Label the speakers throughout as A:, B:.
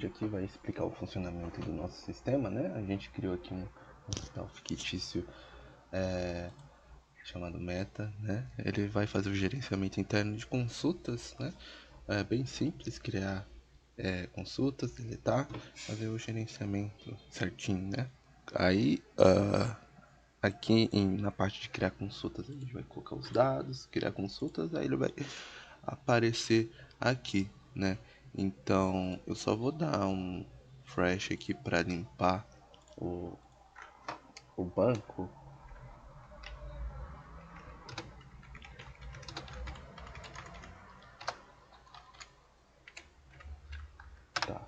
A: vídeo aqui vai explicar o funcionamento do nosso sistema, né? A gente criou aqui um hospital fictício chamado Meta, né? Ele vai fazer o gerenciamento interno de consultas, né? É bem simples criar consultas, deletar, fazer o gerenciamento certinho, né? Aí, aqui na parte de criar consultas, a gente vai colocar os dados, criar consultas, aí ele vai aparecer aqui, né? Então, eu só vou dar um fresh aqui para limpar o banco. Tá,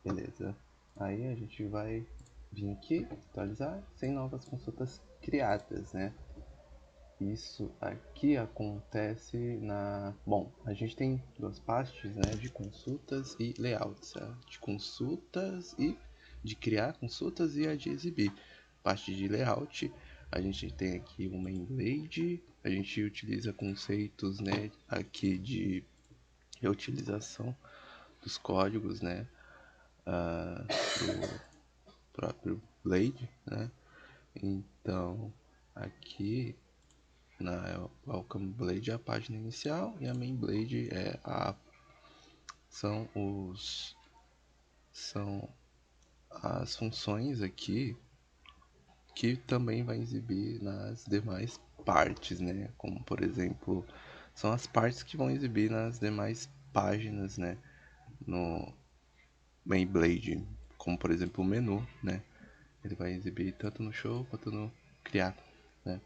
A: beleza. Aí a gente vai vir aqui, atualizar, sem novas consultas criadas, né? Isso aqui acontece na... Bom, a gente tem duas pastas, né? De consultas e layouts. De consultas e de criar consultas e a de exibir. Parte de layout, a gente tem aqui o main blade. A gente utiliza conceitos, né? Aqui de reutilização dos códigos, né? Do próprio blade, né? Então, aqui na Welcome Blade é a página inicial e a Main Blade são as funções aqui que também vai exibir nas demais partes, né? Como por exemplo, são as partes que vão exibir nas demais páginas, né? No Main Blade, como por exemplo o menu, né? Ele vai exibir tanto no show quanto no criar, né?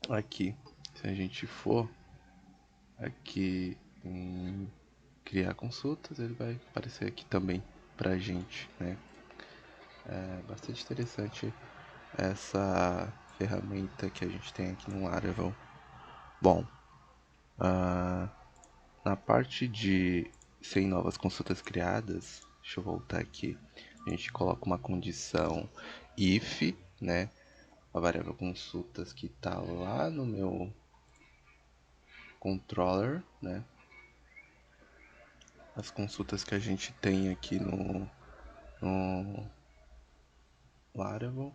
A: Aqui, se a gente for aqui em criar consultas, ele vai aparecer aqui também pra gente, né? É bastante interessante essa ferramenta que a gente tem aqui no Laravel. Bom, na parte de sem novas consultas criadas, deixa eu voltar aqui, a gente coloca uma condição if, né? A variável consultas que tá lá no meu controller, né? As consultas que a gente tem aqui no Laravel.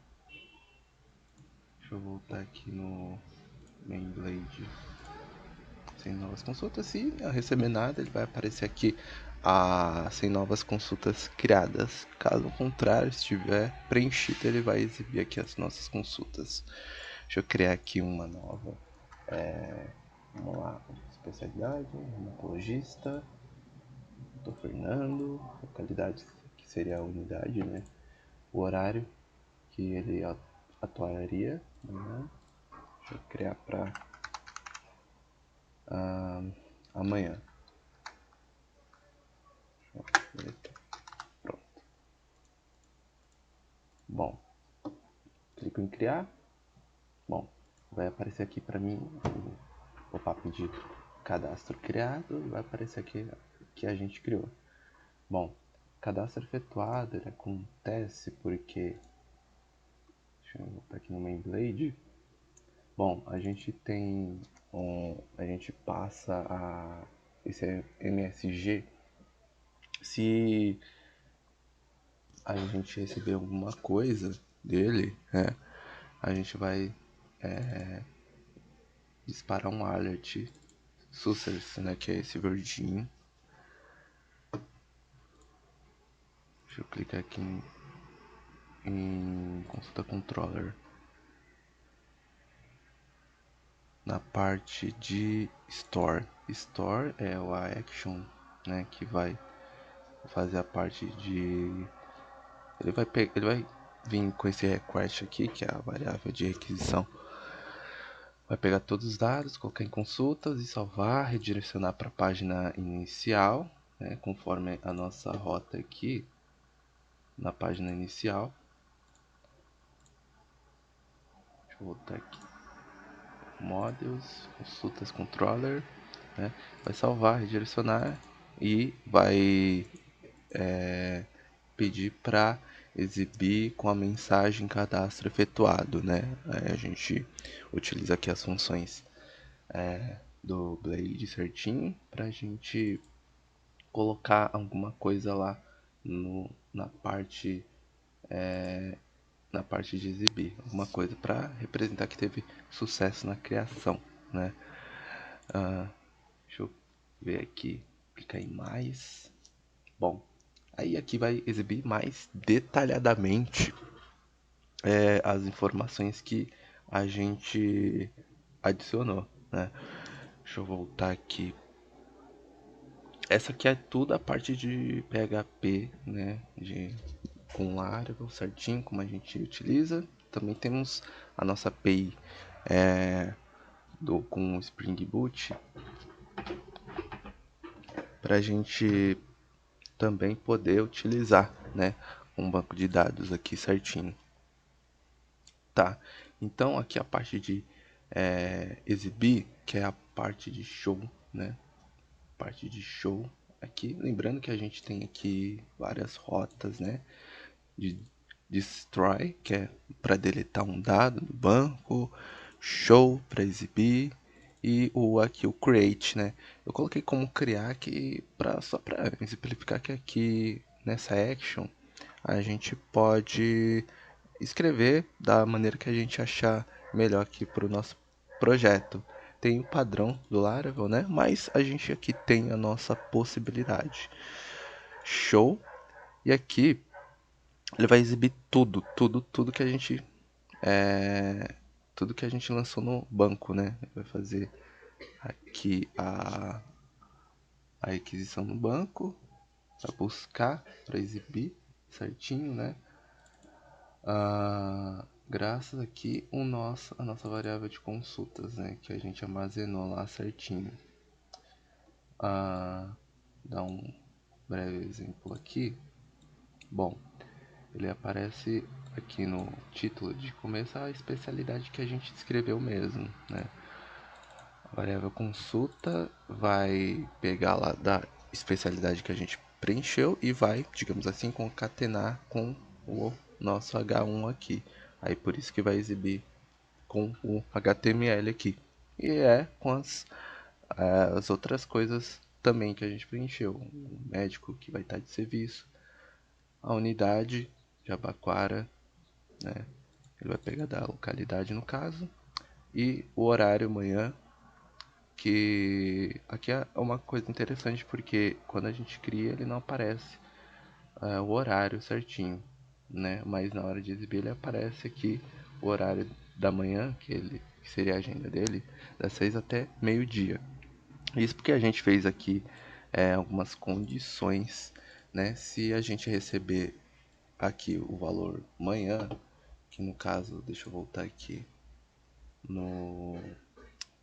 A: Deixa eu voltar aqui no main blade sem novas consultas. Se não receber nada, ele vai aparecer aqui sem novas consultas criadas. Caso contrário, estiver preenchido, ele vai exibir aqui as nossas consultas. Deixa eu criar aqui uma nova. Vamos lá, especialidade, reumatologista. Dr. Fernando, localidade que seria a unidade, né? O horário que ele atuaria, né? Deixa eu criar para amanhã. Pronto. Bom, clico em criar. Bom, vai aparecer aqui para mim o pop-up de cadastro criado e vai aparecer aqui que a gente criou. Bom, cadastro efetuado ele acontece porque, deixa eu voltar aqui no main blade. Bom, a gente tem a gente passa esse MSG se a gente receber alguma coisa dele, né? A gente vai disparar um alert success, né? Que é esse verdinho. Deixa eu clicar aqui em consulta controller. Na parte de store. Store é o action, né? Que vai fazer a parte de... Ele vai vir com esse request aqui, que é a variável de requisição. Vai pegar todos os dados, colocar em consultas e salvar, redirecionar para a página inicial, né, conforme a nossa rota aqui na página inicial. Deixa eu voltar aqui. Modules, consultas controller, né, vai salvar, redirecionar e vai pedir para exibir com a mensagem cadastro efetuado, né? Aí a gente utiliza aqui as funções do Blade certinho para a gente colocar alguma coisa lá na parte de exibir, alguma coisa para representar que teve sucesso na criação, né? Deixa eu ver aqui, clicar em mais. Bom, aí aqui vai exibir mais detalhadamente as informações que a gente adicionou, né? Deixa eu voltar aqui. Essa aqui é tudo a parte de PHP, né? Com Laravel certinho, como a gente utiliza. Também temos a nossa API com o Spring Boot para a gente também poder utilizar, né? Um banco de dados aqui certinho. Tá, então aqui a parte de exibir, que é a parte de show, né? Parte de show aqui, lembrando que a gente tem aqui várias rotas, né? De destroy, que é para deletar um dado do banco, show para exibir e aqui o create, né? Eu coloquei como criar aqui só para exemplificar que aqui nessa action a gente pode escrever da maneira que a gente achar melhor aqui para o nosso projeto. Tem o padrão do Laravel, né? Mas a gente aqui tem a nossa possibilidade. Show. E aqui ele vai exibir tudo que a gente tudo que a gente lançou no banco, né? Ele vai fazer aqui a requisição no banco, para buscar, para exibir certinho, né? Graças aqui a nossa variável de consultas, né, que a gente armazenou lá certinho. Dar um breve exemplo aqui. Bom, ele aparece aqui no título de começo a especialidade que a gente escreveu mesmo, né? A variável consulta vai pegar lá da especialidade que a gente preencheu e vai, digamos assim, concatenar com o nosso H1 aqui. Aí por isso que vai exibir com o HTML aqui. E é com as outras coisas também que a gente preencheu. O médico que vai estar de serviço, a unidade de Abaquara, né? Ele vai pegar da localidade no caso, e o horário amanhã, que aqui é uma coisa interessante porque quando a gente cria ele não aparece o horário certinho, né? Mas na hora de exibir ele aparece aqui o horário da manhã, que seria a agenda dele, das 6 até meio-dia. Isso porque a gente fez aqui algumas condições, né? Se a gente receber aqui o valor manhã, que no caso, deixa eu voltar aqui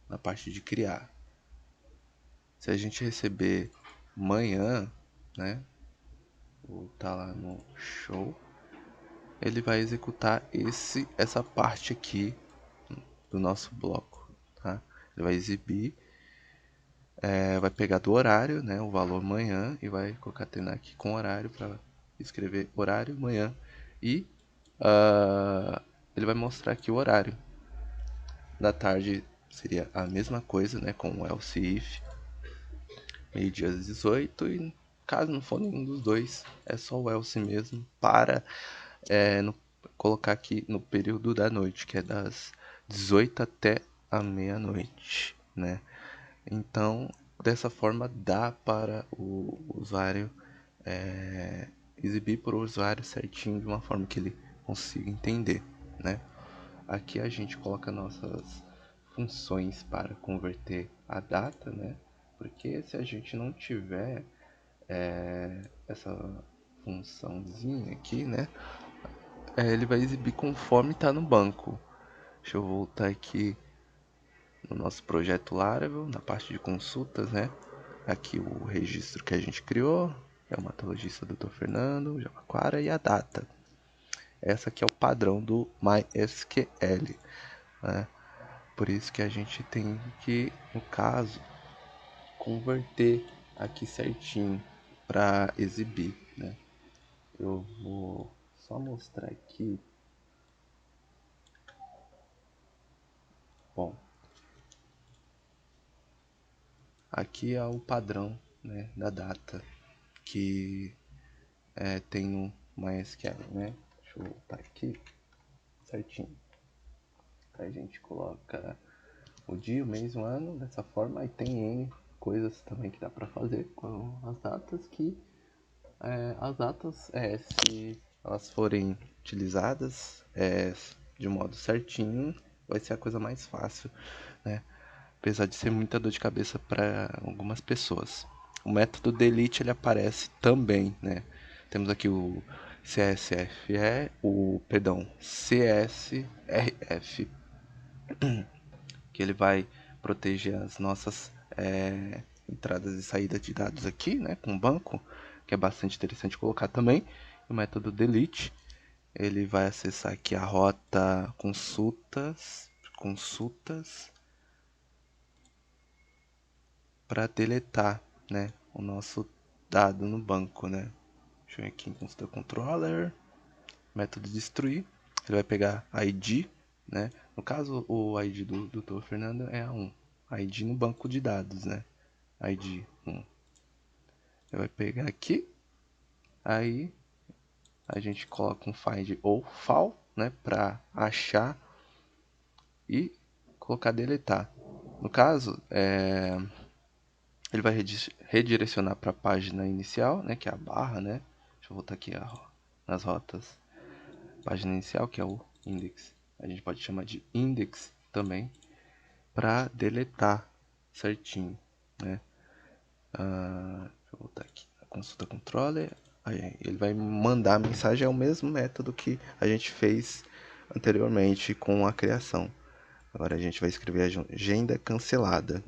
A: na parte de criar. Se a gente receber manhã, né? Voltar lá no show, ele vai executar essa parte aqui do nosso bloco, tá? Ele vai exibir, vai pegar do horário, né, o valor manhã e vai concatenar aqui com horário para escrever horário manhã e ele vai mostrar aqui o horário da tarde seria a mesma coisa, né, com o else if meio-dia às 18 e caso não for nenhum dos dois é só o else mesmo para colocar aqui no período da noite, que é das 18 até a meia-noite, né? Então, dessa forma, dá para o usuário exibir para o usuário certinho de uma forma que ele consiga entender, né? Aqui a gente coloca nossas funções para converter a data, né? Porque se a gente não tiver essa funçãozinha aqui, né? Ele vai exibir conforme está no banco. Deixa eu voltar aqui no nosso projeto Laravel, na parte de consultas, né? Aqui o registro que a gente criou, reumatologista Dr. Fernando, Jabaquara e a data. Essa aqui é o padrão do MySQL, né? Por isso que a gente tem que, no caso, converter aqui certinho para exibir, né? Eu vou só mostrar aqui. Bom, aqui é o padrão, né, da data. que tem no MySQL, né? Deixa eu voltar aqui certinho. A gente coloca o dia, o mês, o ano, dessa forma, e tem N coisas também que dá para fazer com as datas as datas, se elas forem utilizadas de modo certinho, vai ser a coisa mais fácil, né? Apesar de ser muita dor de cabeça para algumas pessoas. O método delete ele aparece também, né? Temos aqui o CSFE, CSRF, que ele vai proteger as nossas entradas e saídas de dados aqui, né, com o banco, que é bastante interessante colocar também. O método delete, ele vai acessar aqui a rota consultas para deletar, né, o nosso dado no banco, né. Deixa eu ir aqui em consulta controller, método destruir, ele vai pegar ID, né? No caso, o ID do Dr. Fernando é A1, ID no banco de dados, né? ID 1. Ele vai pegar aqui, aí a gente coloca um find ou fal, né? Para achar e colocar deletar. No caso, ele vai redirecionar para a página inicial, né? Que é a barra, né? Deixa eu voltar aqui nas rotas. Página inicial, que é o index. A gente pode chamar de index também, para deletar certinho, né? Deixa eu voltar aqui na consulta controller. Aí ele vai mandar a mensagem, é o mesmo método que a gente fez anteriormente com a criação. Agora a gente vai escrever a agenda cancelada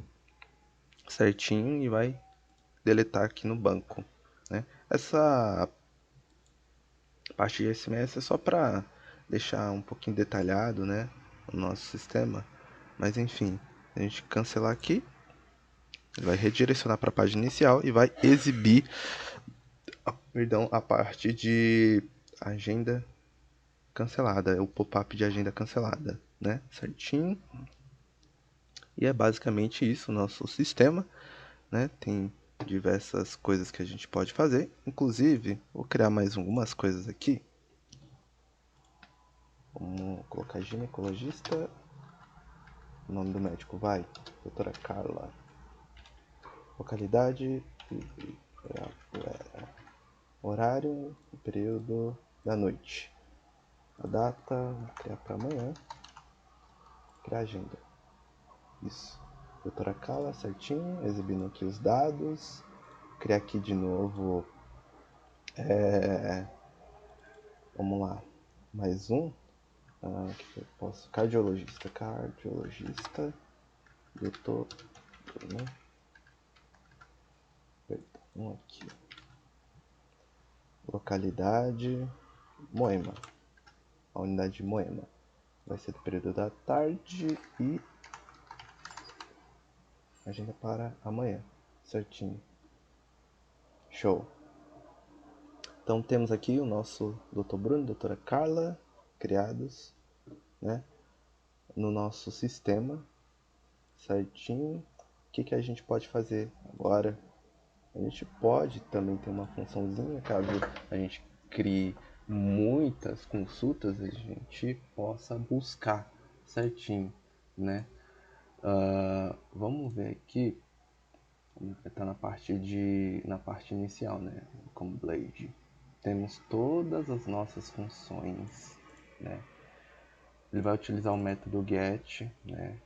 A: certinho e vai deletar aqui no banco, né? Essa parte de SMS é só para deixar um pouquinho detalhado, né, o nosso sistema. Mas enfim, a gente cancelar aqui, ele vai redirecionar para a página inicial e vai exibir, a parte de agenda cancelada, o pop-up de agenda cancelada, né, certinho. E é basicamente isso o nosso sistema, né? Tem diversas coisas que a gente pode fazer, inclusive vou criar mais algumas coisas aqui. Vamos colocar ginecologista. O nome do médico vai, doutora Carla. Localidade, horário e período da noite. A data, vou criar para amanhã. Criar agenda. Isso. Doutora Carla, certinho, exibindo aqui os dados. Criar aqui de novo. Vamos lá. Mais um. Que eu posso. Cardiologista. Doutor. Né? Um aqui. Localidade. Moema. A unidade de Moema. Vai ser do período da tarde e agenda para amanhã. Certinho. Show. Então temos aqui o nosso Dr. Bruno, doutora Carla, criados, né, no nosso sistema, certinho. O que a gente pode fazer agora? A gente pode também ter uma funçãozinha, caso a gente crie muitas consultas, a gente possa buscar certinho, né? Vamos ver aqui, está na parte inicial, né? Como Blade, temos todas as nossas funções, né? Ele vai utilizar o método get, né?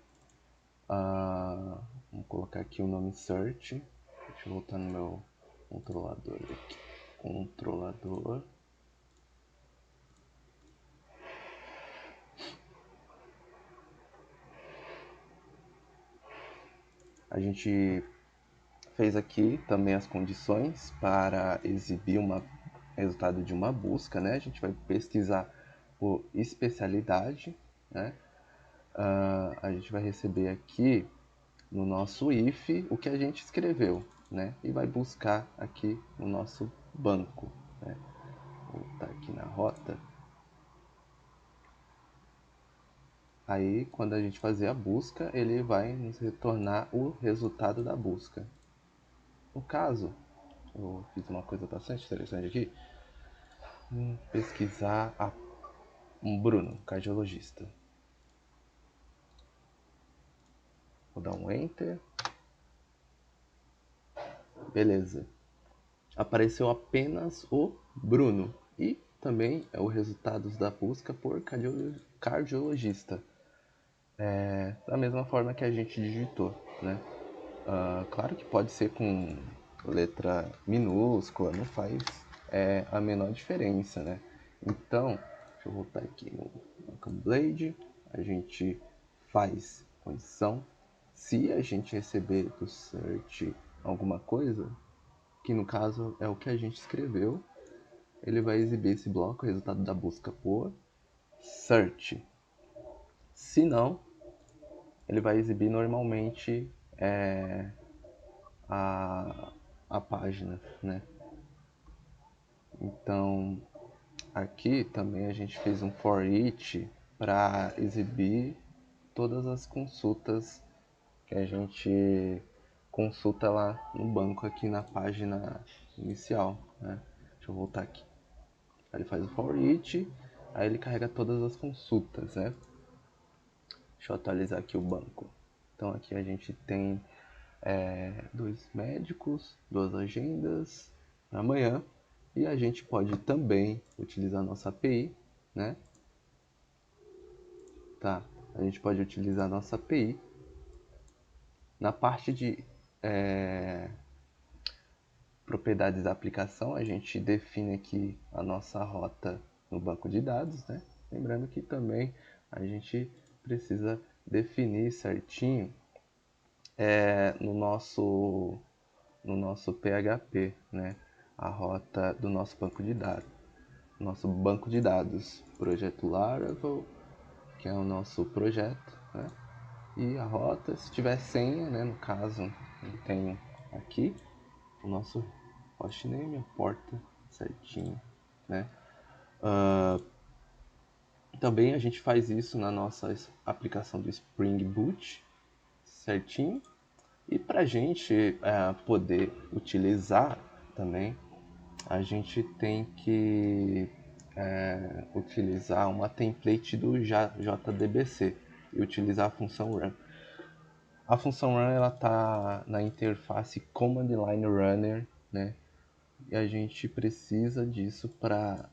A: Vamos colocar aqui o nome search. Deixa eu voltar no meu controlador aqui. Controlador. A gente fez aqui também as condições para exibir resultado de uma busca, né? A gente vai pesquisar por especialidade, né? A gente vai receber aqui no nosso if o que a gente escreveu, né? E vai buscar aqui no nosso banco, né? Vou voltar aqui na rota. Aí, quando a gente fazer a busca, ele vai nos retornar o resultado da busca. No caso, Eu fiz uma coisa bastante interessante aqui. Pesquisar um Bruno, cardiologista. Vou dar um Enter. Beleza. Apareceu apenas o Bruno. E também é o resultado da busca por cardiologista. Da mesma forma que a gente digitou, né? Claro que pode ser com letra minúscula, não faz a menor diferença, né? Então, deixa eu voltar aqui no Welcome Blade, a gente faz condição. Se a gente receber do search alguma coisa, que no caso é o que a gente escreveu, ele vai exibir esse bloco, resultado da busca por search. Se não, ele vai exibir normalmente a página, né? Então, aqui também a gente fez um for each para exibir todas as consultas que a gente consulta lá no banco aqui na página inicial, né? Deixa eu voltar aqui. Aí ele faz o for each, aí ele carrega todas as consultas, né? Deixa eu atualizar aqui o banco. Então aqui a gente tem 2 médicos, 2 agendas para amanhã. E a gente pode também utilizar a nossa API, né? Tá, a gente pode utilizar a nossa API. Na parte de propriedades da aplicação, a gente define aqui a nossa rota no banco de dados, né? Lembrando que também a gente precisa definir certinho no nosso PHP, né? A rota do nosso banco de dados. Nosso banco de dados, projeto Laravel, que é o nosso projeto, né? E a rota, se tiver senha, né? No caso, eu tenho aqui o nosso hostname, a porta certinho, né? Também a gente faz isso na nossa aplicação do Spring Boot, certinho. E para a gente poder utilizar também, a gente tem que utilizar uma template do JDBC e utilizar a função run. A função run ela está na interface command line runner, né? E a gente precisa disso para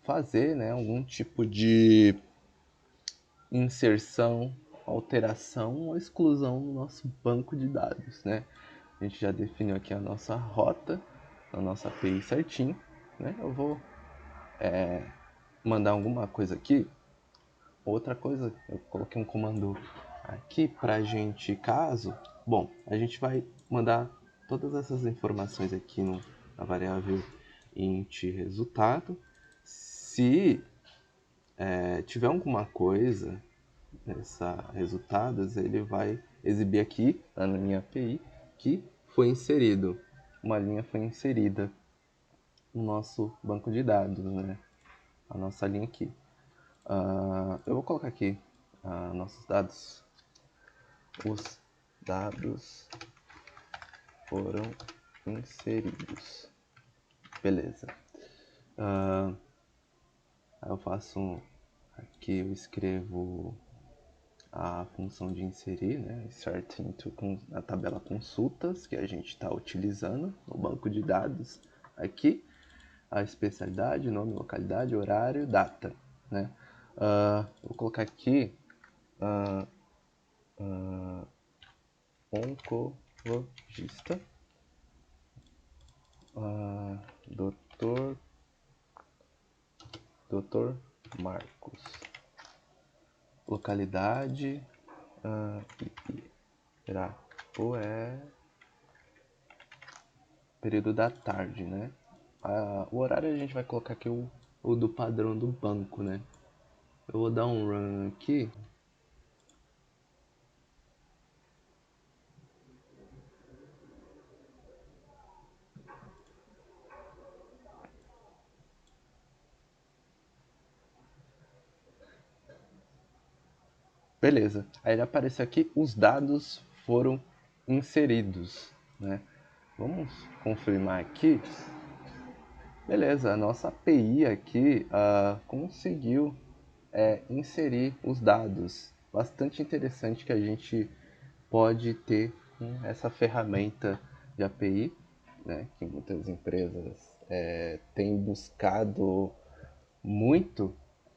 A: fazer, né, algum tipo de inserção, alteração ou exclusão no nosso banco de dados, né? A gente já definiu aqui a nossa rota, a nossa API certinho, né? Eu vou mandar alguma coisa aqui. Outra coisa, eu coloquei um comando aqui pra gente, caso... Bom, a gente vai mandar todas essas informações aqui na variável int resultado. Se tiver alguma coisa nessa resultados, ele vai exibir aqui na minha API que foi inserido, uma linha foi inserida no nosso banco de dados, né? A nossa linha aqui. Eu vou colocar aqui nossos dados. Os dados foram inseridos. Beleza. Aí eu faço aqui, eu escrevo a função de inserir, né? Insert into a tabela consultas que a gente está utilizando no banco de dados aqui. A especialidade, nome, localidade, horário, data, né? Vou colocar aqui oncologista, doutor Marcos, localidade, Ibirapuera, período da tarde, né? O horário a gente vai colocar aqui o do padrão do banco, né? Eu vou dar um run aqui. Beleza. Aí ele apareceu aqui, os dados foram inseridos, né? Vamos confirmar aqui. Beleza, a nossa API aqui conseguiu inserir os dados. Bastante interessante que a gente pode ter essa ferramenta de API, né, que muitas empresas têm buscado muito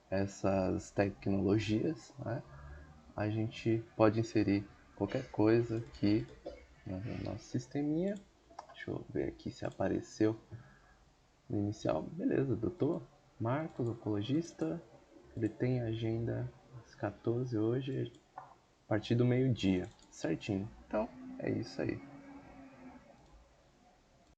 A: essas tecnologias, né? A gente pode inserir qualquer coisa aqui no nosso sisteminha. Deixa eu ver aqui se apareceu no inicial. Beleza, doutor Marcos, oncologista. Ele tem agenda às 14 hoje, a partir do meio-dia. Certinho. Então, é isso aí.